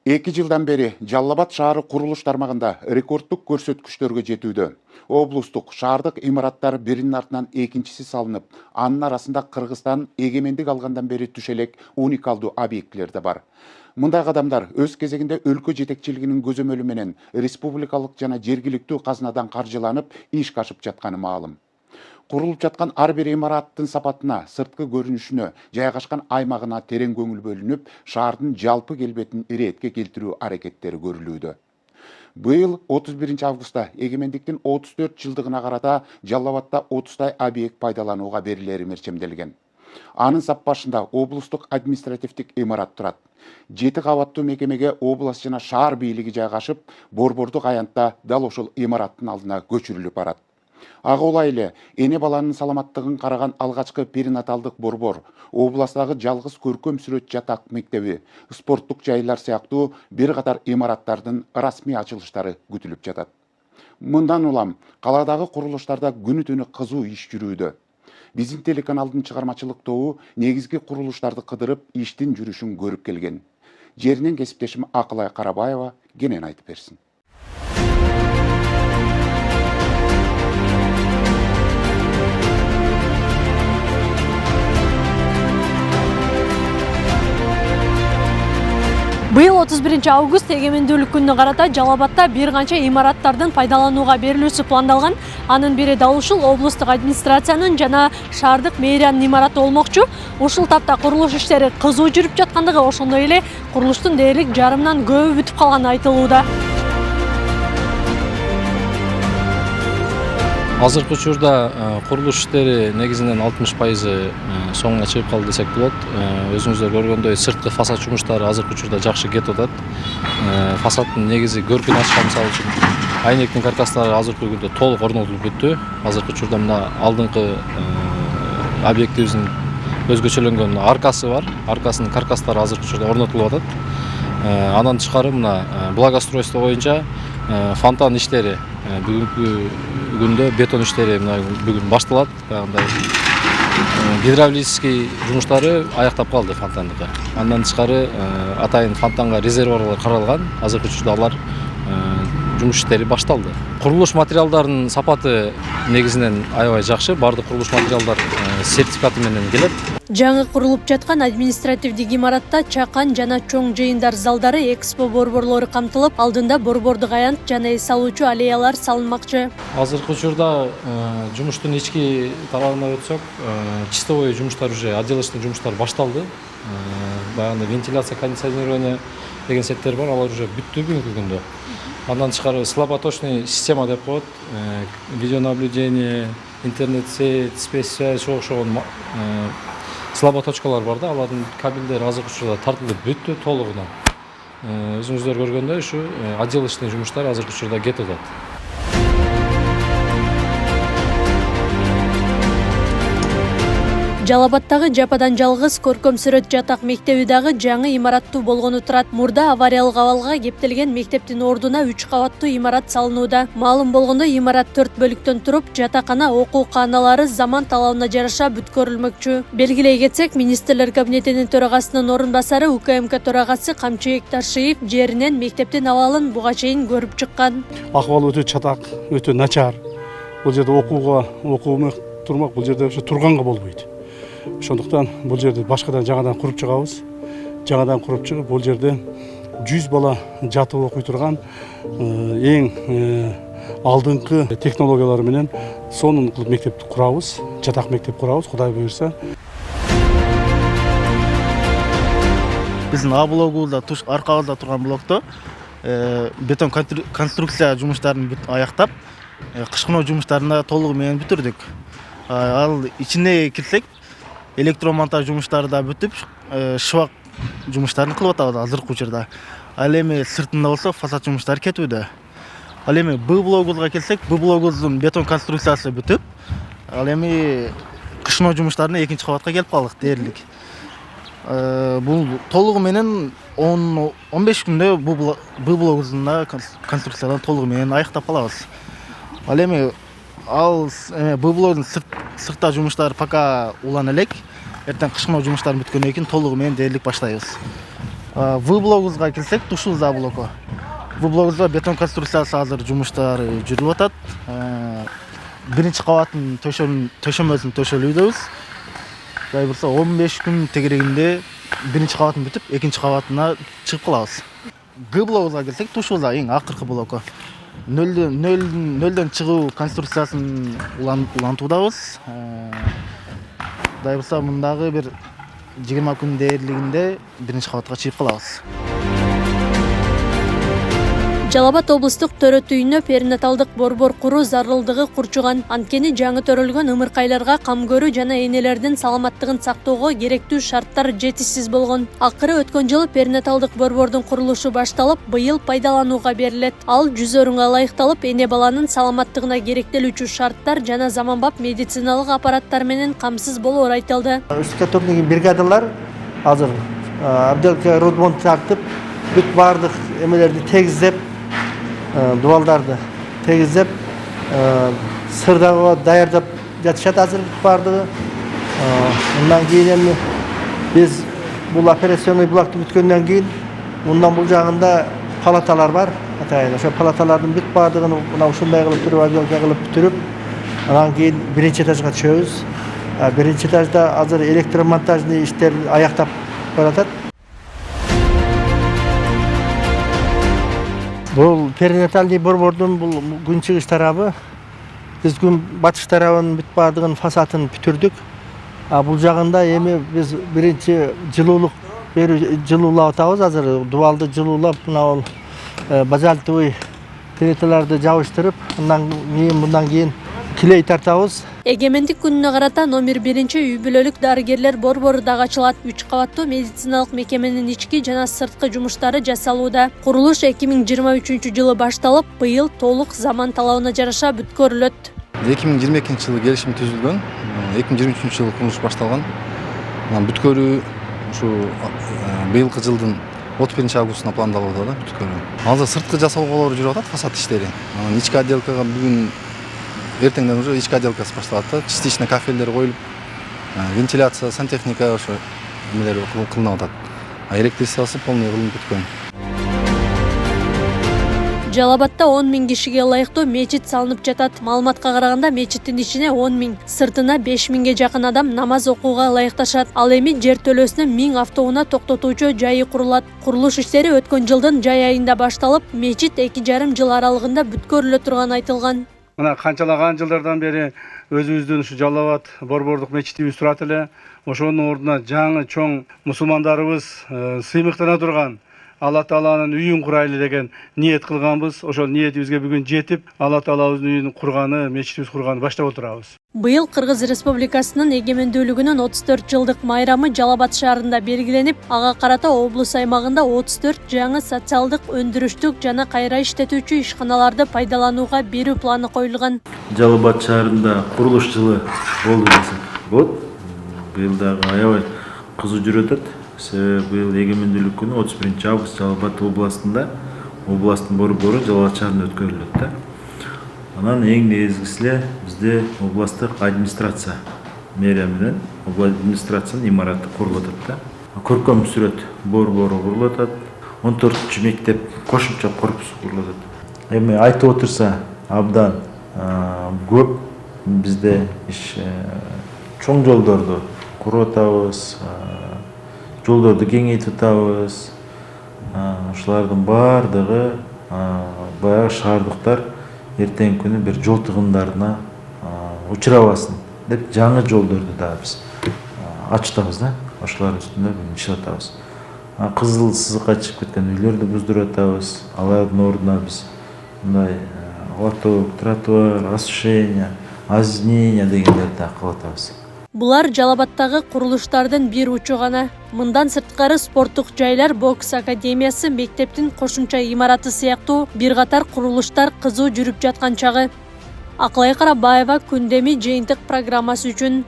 2 жылдан бери Жалал Абад шаары курулуш тармагында рекордтук көрсөткүчтөргө жетүүдө. Облустук, шаардык имараттар биринин артынан экинчиси салынып, анын арасында Кыргызстан эгемендик алгандан бери түшө элек уникалдуу объектилер да бар. Мындай кадамдар өз кезегинде өлкө жетекчилигинин көзөмөлү менен республикалык жана жергиликтүү казынадан каржыланып, ишке ашып жатканы маалым. Курулуп жаткан ар бир имараттын сапатына, сырткы көрүнүшүнө, жайгашкан аймагына терең көңүл бөлүнүп, шаардын жалпы келбетин иретке келтирүү аракеттери көрүлүүдө. Быйыл 31 августта эгемендиктин 34 жылдыгына карата Жалал Абадта 30 объект пайдаланууга берилери мерчемделген. Анын сап башында облустук административдик имарат турат. 7 кабаттуу мекемеге область жана шаар бийлиги жайгашып, борбордук аянтта дал ошол имараттын алдына көчүрүлүп барат. Ага улай эле эне баланын саламаттыгын караган алгачкы перинаталдык борбор, областагы жалгыз көркөм сүрөт жатак мектеби, спорттук жайлар сыяктуу бир катар имараттардын расмий ачылыштары күтүлүп жатат. Мындан улам каладагы курулуштарда күнү түнү кызуу иш жүрүүдө. Биздин телеканалдын чыгармачылык тобу негизги курулуштарды кыдырып, иштин жүрүшүн көрүп келген. Жеринен кесиптешим Акылай Карабаева кенен айтып берсин. Быйыл 31 август эгемендүүлүк күнүнө карата Жалал Абадта бир канча имараттардын пайдаланууга берилүүсү пландалган. Анын бири дал ушул облустук администрациянын жана шаардык мэриянын имараты болмокчу. Ушул тапта курулуш иштери кызуу жүрүп жаткандыгы, ошондой эле курулуштун дээрлик жарымынан көбү бүтүп калганы айтылууда. Азыркы учурда курулуш иштери негизинен 60% соңуна чыгып калды десек болот. Өзүңүздөр көргөндөй сырткы фасад жумуштары азыркы учурда жакшы кетип атат. Фасаддын негизи көркүн ачка мисалы үчүн айнектин каркастары азыркы күндө толук орнотулуп бүттү. Азыркы учурда мына алдыңкы объектибиздин өзгөчөлөнгөн аркасы бар. Аркасынын каркастары азыркы учурда орнотулуп атат. Андан тышкары мына благоустройство боюнча фонтан иштери бүгүнкү күндө бетон иштери бүгүн башталат. Гидравлический жумуштары аяктап калды фонтандыкы. Андан тышкары атайын фонтанга резервуарлар каралган. Азыркы учурда алар жумуш иштери башталды. Курулуш материалдарынын сапаты негизинен аябай жакшы. Бардык курулуш материалдар сертификаты менен келет. Жаңы курулуп жаткан административдик имаратта чакан жана чоң жыйындар залдары, экспо борборлору камтылып, алдында борбордук аянт жана эс алуучу аллеялар салынмакчы. Азыркы учурда жумуштун ички тарабына өтсөк, чистовой жумуштар уже отделочный жумуштар башталды. Баягы вентиляция, кондиционирование деген сеттер бар, алар уже бүттү бүгүнкү күндө. Андан тышкары слаботочный система деп коет, видеонаблюдение, интернет-сеть, спецсвязь окшогон слаботочкалар бар да, алардын кабелдери азыркы учурда тартылып бүттү толугунан. Өзүңүздөр көргөндөй ушу отделочный жумуштар азыркы учурда кетип атат. Жалал Абадтагы жападан жалгыз көркөм сүрөт жатак мектеби дагы жаңы имараттуу болгону турат. Мурда авариялык абалга кептелген мектептин ордуна 3 кабаттуу имарат салынууда. Маалым болгондой, имарат 4 бөлүктөн туруп, жатакана, окуу кааналары заман талабына жараша бүткөрүлмөкчү. Белгилей кетсек, министрлер кабинетинин төрагасынын орун басары УКМК төрагасы Камчыбек Таршиев жеринен мектептин абалын буга чейин көрүп чыккан. Акыбал өтө чатак, өтө начар. Бул жерде окууга турмак, бул жерде турганга болбойт. Ошондуктан бул жерде башкадан жаңадан куруп чыгабыз. Жаңадан куруп чыгып, бул жерде 100 бала жатып окуй турган эң алдыңкы технологиялар менен сонун кылып мектепти курабыз, жатак мектеп курабыз, Кудай буйрса. Биздин А блогунда аркабызда турган блокто бетон конструкция жумуштарын аяктап, кышкыноо жумуштарын толугу менен бүтүрдүк. Ал ичине кирсек, электромонтаж жумуштары да бүтүп, шыбак жумуштарын кылып атабыз азыркы учурда. Ал эми сыртында болсо фасад жумуштары кетүүдө. Ал эми Б блогубузга келсек, Б блогубуздун бетон конструкциясы бүтүп, ал эми кышкыноо жумуштарына экинчи кабатка келип калдык дээрлик. Бул толугу менен 10-15 күндө Б блогубуздун конструкциясын толугу менен аяктап калабыз. Ал эми Б блогдун сыртта жумуштары пока улан элек. Эртең кышкыноо жумуштарын бүткөндөн кийин толугу менен дээрлик баштайбыз. В блогубузга келсек, Тушул За блоку. В блогубузда бетон конструкциясы азыр жумуштары жүрүп атат. Биринчи кабаттын төшөмөсүн төшөлүүдөбүз. Кудай бурса 15 күн тегерегинде биринчи кабатын бүтүп, экинчи кабатына чыгып калабыз. Г блогубузга келсек, Тушул За эң акыркы блоку. Нөлдөн чыгуу конструкциясын улантуудабыз. Кудай бурса мындагы бир 20 күн дээрлигинде биринчи кабатка чыгып калабыз. Жалал-Абад облустук төрөт үйүнө перинаталдык борбор куруу зарылдыгы курчуган. Анткени жаңы төрөлгөн ымыркайларга кам көрүү жана энелердин саламаттыгын сактоого керектүү шарттар жетишсиз болгон. Акыры өткөн жылы перинаталдык борбордун курулушу башталып, быйыл пайдаланууга берилет. Ал 100 орунга ылайыкталып, эне баланын саламаттыгына керектелүүчү шарттар жана заманбап медициналык аппараттар менен камсыз болоор айтылды. Үстүккө турган бригадалар азыр абделке ремонт тартып, бүт бардык эмелерди тегизеп, дубалдарды тегизеп, сырдагы даярдап жатышат азыр бардыгы. Мындан кийин эми биз бул операционный блокты бүткөндөн кийин мындан бул жагында палаталар бар. Атайын ошо палаталардын бүт бардыгын мына ушундай кылып туруп, отделка кылып бүтүрүп, анан кийин биринчи этажга түшөбүз. Биринчи этажда азыр электромонтажный иштер аяктап баратат. Бул перинатальный борбордун бул күнчыгыш тарабы. Биз күн батыш тарабынын бүт бардыгын фасадын бүтүрдүк. Бул жагында эми биз биринчи жылуулап атабыз. Азыр дубалды жылуулап, мына базальтовый плиталарды жабыштырып, мындан кийин клей тартабыз. Эгемендик күнүнө карата номер 1 үй бүлөлүк дарыгерлер борбору дагы ачылат. 3 кабаттуу медициналык мекеменин ички жана сырткы жумуштары жасалууда. Курулуш 2023 жылы башталып, быйыл толук заман талабына жараша бүткөрүлөт. 2022 жылы келишим түзүлгөн. 2023 жылы курулуш башталган. Бүткөрүү ушу быйылкы жылдын 31 августуна пландалууда да бүткөрүү. Азыр сырткы жасалуулар жүрүп атат, фасад иштери. Ички отделкага бүгүн эртеңден уже ички отделкасы башталат да. Частично кафелдер коюлуп, вентиляция, сантехника ошо эмелер кылынып атат. Электричествосы полный кылынып бүткөн. Жалал-Абадта 10 000 кишиге ылайыктуу мечит салынып жатат. Маалыматка караганда мечиттин ичине 10 000, сыртына 5 000ге жакын адам намаз окууга ылайыкташат. Ал эми жер төлөөсүнө 1000 автоунаа токтотуучу жайы курулат. Курулуш иштери өткөн жылдын жай айында башталып, мечит 2,5 жыл аралыгында бүткөрүлө турганы айтылган. Мына канчалаган жылдардан бери өзүбүздүн ушу Жалал-Абад борбордук мечитибиз турат эле. Ошонун ордуна жаңы чоң мусулмандарыбыз сыймыктана турган Алла Тааланын үйүн курайлы деген ниет кылганбыз. Ошол ниетибизге бүгүн жетип, Алла Таалабыздын үйүн курганы, мечитибиз курганы баштап отурабыз. Быйыл Кыргыз Республикасынын эгемендүүлүгүнүн 34 жылдык майрамы Жалал-Абад шаарында белгиленип, ага карата облус аймагында 34 жаңы социалдык, өндүрүштүк жана кайра иштетүүчү ишканаларды пайдаланууга берүү планы коюлган. Жалал-Абад шаарында курулуш жылы болду десек болот. Быйыл дагы аябай кызуу жүрүп атат. Быйыл эгемендүүлүк күнү 31 август Жалал-Абад областында, областтын борбору Жалал-Абад шаарында өткөрүлөт да. Анан эң негизгиси бизде областтык администрация мэрия менен администрациянын имараты курулуп атат да. Көркөм сүрөт борбору курулуп атат. 14 мектеп кошумча корпусу курулуп атат. Эми айтып отурса абдан көп бизде иш чоң жолдорду куруп атабыз. Жолдорду кеңейтип атабыз. Ушулардын бардыгы баягы шаардыктар эртеңки күнү бир жол тыгындарына учурабасын деп жаңы жолдорду да биз ачтабыз да. Ошолардын үстүндө иштеп атабыз. Кызыл сызыкка чыгып кеткен үйлөрдү буздуруп атабыз. Алардын ордуна биз мындай лоток, тротуар, осушение, озеленение дегендерди кылып атабыз. Булар Жалал-Абадтагы курулуштардын бир учу гана. Мындан сырткары спорттук жайлар, бокс академиясы, мектептин кошумча имараты сыяктуу бир катар курулуштар кызуу жүрүп жаткан чагы. Акылай Карабаева, Күндеми жыйынтык программасы үчүн